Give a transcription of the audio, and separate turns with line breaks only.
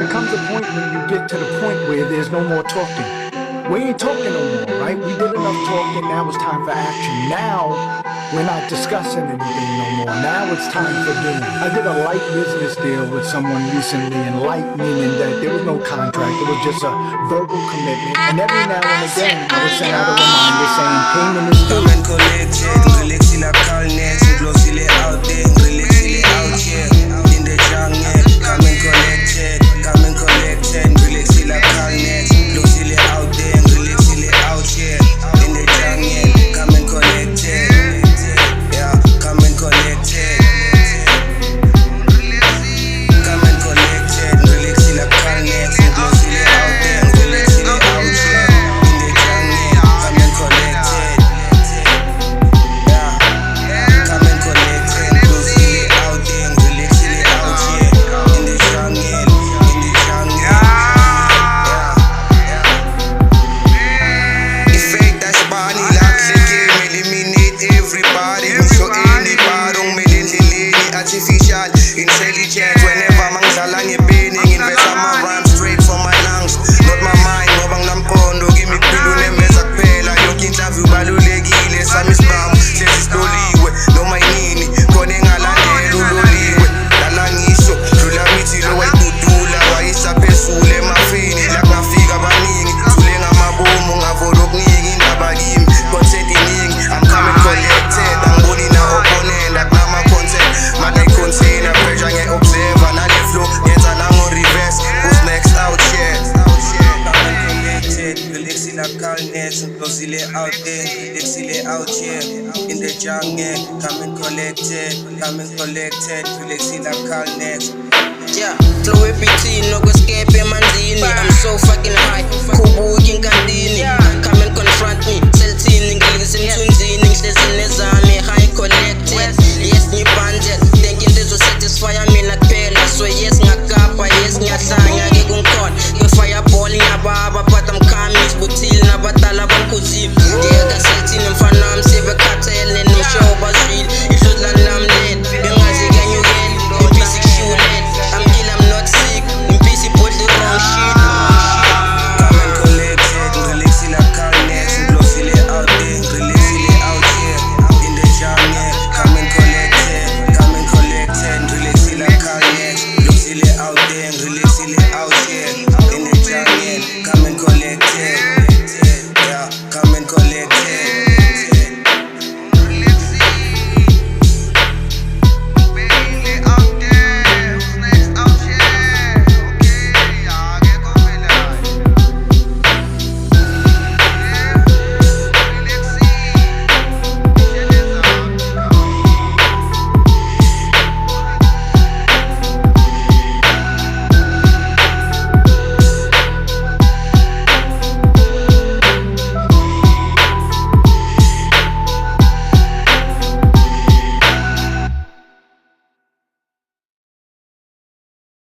There comes a point when you get to the point where there's no more talking. We ain't talking no more, right? We did enough talking, now it's time for action. Now, we're not discussing anything no more. Now it's time for doing. I did a light business deal with someone recently, and light meaning that there was no contract, it was just a verbal commitment. And every now and again, I would send out a reminder saying, payment is due.
Come and collect it, relax in a calnet, close it out there, relax it out here, in the jungle. Come and collect it, come and collect it, relax in a calnet, close it out there, relax it out here, in the jungle. Come and collect it, yeah, come and collect it. Come and collect it, relax in a calnet, close it out there, relax it out here, in the jungle. Come and collect it. Artificial intelligence whenever mangidlala ngepening invest my rhymes straight from my lungs not my mind ngoba nginamqondo kimi kuphila unemeza kuphela yonke interview balulekile sami isibhamu hlezi sihloliwe noma yini khona engalandela uloliwe lala ngisho dlula mithi lo wayidudula wayisa phezulu emafini la kungafika abaningi thule ngamabomu ngavolo okuningi indaba kimi content iningi I'm coming collected angiboni na opponent akunama content manje container pressure nge-observer nale flow yenza nango-reverse who's next out here connected relax in a calnet ngilozile out there relaxile out here in the jungle come and collected relax in a calnet yeah flow everything no go escape emanzini I'm so fucking high kubuka inkantini come and confront me selthini ngilingise emthunzini ngihlezi nezami high collected yes ngibandle thinking this will satisfy mina kuphela so yes ngakapa yes ngiyahlanga ke kungikhona ngifireball ngiyababa but I'm coming sibuthile nabadala bamkhuzini ngiyeka selthini mfana wami sebekhathele nomshow bazwile ihlodla lamlet bengazi kanyukela impisi kushulet I'm not sick impisi bodle wrong shit come and collect it relax in a calnet close it out there relax it out here in the jungle come and collect it relax in a calnet close it out there relax it out here in the jungle come and collect it